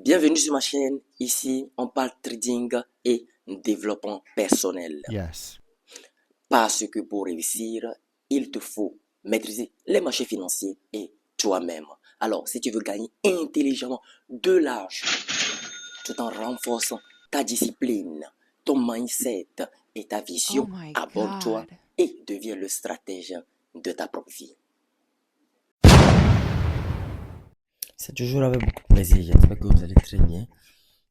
Bienvenue sur ma chaîne. Ici, on parle trading et développement personnel. Yes. Parce que pour réussir, il te faut maîtriser les marchés financiers et toi-même. Alors, si tu veux gagner intelligemment de l'argent, tout en renforçant ta discipline, ton mindset et ta Oh vision, my abonne-toi God. et deviens le stratège de ta propre vie. C'est toujours avec beaucoup de plaisir. J'espère que vous allez très bien.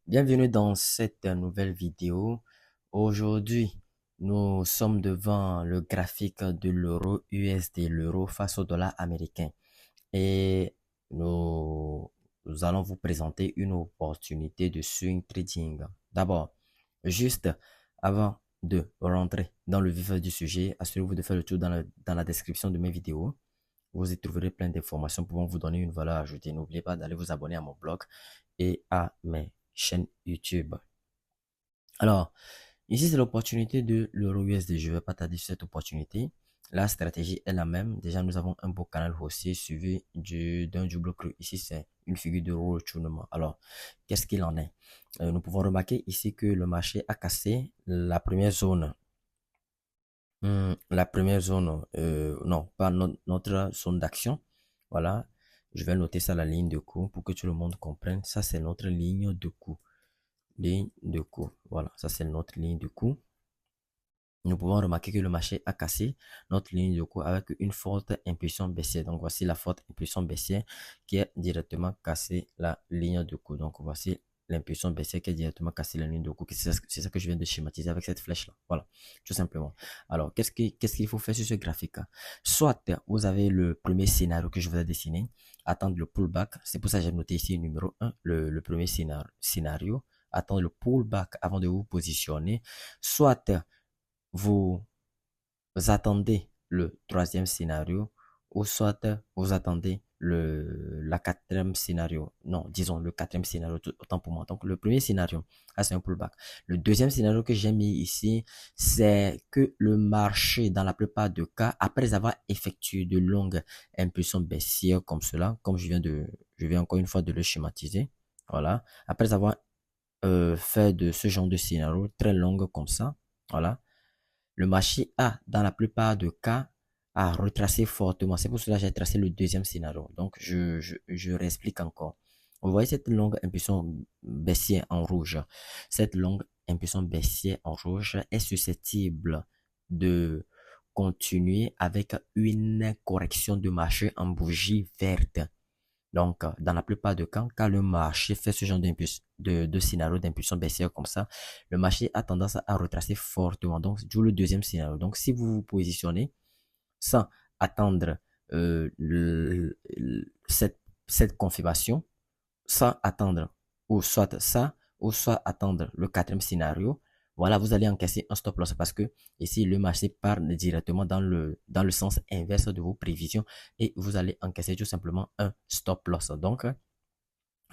Bienvenue dans cette nouvelle vidéo. Aujourd'hui, nous sommes devant le graphique de l'euro USD, l'euro face au dollar américain. Et nous allons vous présenter une opportunité de swing trading. D'abord, juste avant de rentrer dans le vif du sujet, assurez-vous de faire le tour dans la description de mes vidéos. Vous y trouverez plein d'informations pouvant vous donner une valeur ajoutée. N'oubliez pas d'aller vous abonner à mon blog et à mes chaînes YouTube. Alors, ici, c'est l'opportunité de l'euro USD. Je vais pas tarder sur cette opportunité. La stratégie est la même. Déjà, nous avons un beau canal haussier suivi d'un double creux. Ici, c'est une figure de retournement. Alors, qu'est-ce qu'il en est? Nous pouvons remarquer ici que le marché a cassé la première zone. La première zone, non, pas notre zone d'action. Voilà, je vais noter ça la ligne de coup pour que tout le monde comprenne. Ça, c'est notre ligne de coup. Ligne de coup. Voilà, ça, c'est notre ligne de coup. Nous pouvons remarquer que le marché a cassé notre ligne de coup avec une forte impulsion baissière. Donc, voici la forte impulsion baissière qui a directement cassé la ligne de coup. Donc, voici l'impulsion baissière qui a directement cassé la ligne de coup. C'est ça que je viens de schématiser avec cette flèche-là. Voilà, tout simplement. Alors, qu'est-ce qu'il faut faire sur ce graphique? Soit vous avez le premier scénario que je vous ai dessiné, attendre le pullback. C'est pour ça que j'ai noté ici numéro 1, le premier scénario. Attendre le pullback avant de vous positionner. Soit vous attendez le troisième scénario ou soit vous attendez la quatrième scénario. Non, disons le quatrième scénario, autant pour moi. Donc, le premier scénario, c'est un pullback. Le deuxième scénario que j'ai mis ici, c'est que le marché, dans la plupart des cas, après avoir effectué de longues impulsions baissières comme cela, comme je viens encore une fois de le schématiser. Voilà. Après avoir fait de ce genre de scénario très long comme ça, voilà, le marché a, dans la plupart des cas, a retracé fortement. C'est pour cela que j'ai tracé le deuxième scénario. Donc, je réexplique encore. Vous voyez cette longue impulsion baissière en rouge. Cette longue impulsion baissière en rouge est susceptible de continuer avec une correction de marché en bougie verte. Donc, dans la plupart des cas, quand le marché fait ce genre de scénario d'impulsion baissière comme ça, le marché a tendance à retracer fortement. Donc, d'où le deuxième scénario. Donc, si vous vous positionnez sans attendre cette confirmation, sans attendre ou soit ça, ou soit attendre le quatrième scénario, voilà, vous allez encaisser un stop loss parce que ici, le marché part directement dans le sens inverse de vos prévisions et vous allez encaisser tout simplement un stop loss. Donc,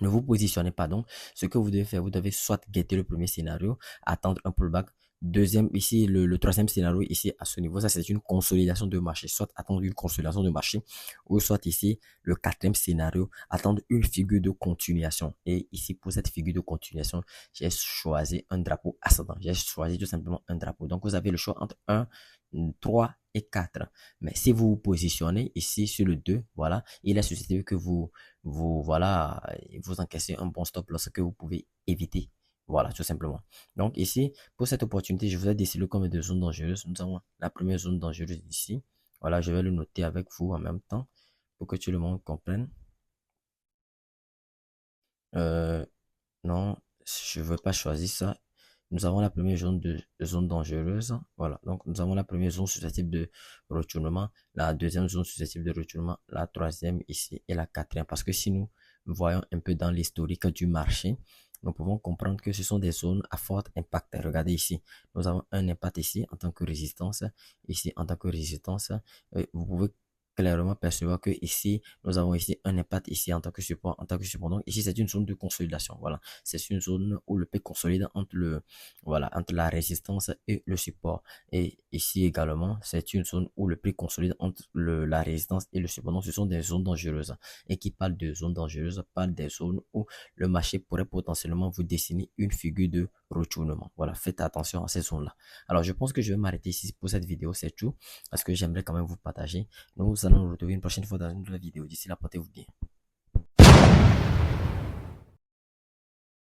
ne vous positionnez pas donc. Ce que vous devez faire, vous devez soit guetter le premier scénario, attendre un pullback. Deuxième, ici, le troisième scénario, ici, à ce niveau, ça, c'est une consolidation de marché. Soit attendre une consolidation de marché, ou soit ici, le quatrième scénario, attendre une figure de continuation. Et ici, pour cette figure de continuation, j'ai choisi un drapeau ascendant. J'ai choisi tout simplement un drapeau. Donc, vous avez le choix entre 1, 3 et 4. Mais si vous vous positionnez ici sur le 2, voilà, il est susceptible que voilà, vous encaissez un bon stop loss que vous pouvez éviter. Voilà, tout simplement. Donc ici, pour cette opportunité, je vous ai décidé comme des zones dangereuses. Nous avons la première zone dangereuse ici. Voilà, je vais le noter avec vous en même temps pour que tout le monde comprenne. Euh, non, je ne veux pas choisir ça. Nous avons la première zone dangereuse. Voilà. Donc, nous avons la première zone susceptible de retournement, la deuxième zone susceptible de retournement, la troisième ici et la quatrième. Parce que si nous voyons un peu dans l'historique du marché, nous pouvons comprendre que ce sont des zones à fort impact. Regardez ici. Nous avons un impact ici en tant que résistance. Ici en tant que résistance. Vous pouvez clairement percevoir que ici, nous avons ici un impact ici en tant que support. Donc ici, c'est une zone de consolidation. Voilà. C'est une zone où le prix consolide voilà, entre la résistance et le support. Et ici également, c'est une zone où le prix consolide entre la résistance et le support. Donc ce sont des zones dangereuses. Et qui parle de zones dangereuses, parle des zones où le marché pourrait potentiellement vous dessiner une figure de retournement. Voilà. Faites attention à ces zones-là. Alors, je pense que je vais m'arrêter ici pour cette vidéo. C'est tout. Parce que j'aimerais quand même vous partager. Nous allons nous retrouver une prochaine fois dans une nouvelle vidéo. D'ici là, portez-vous bien.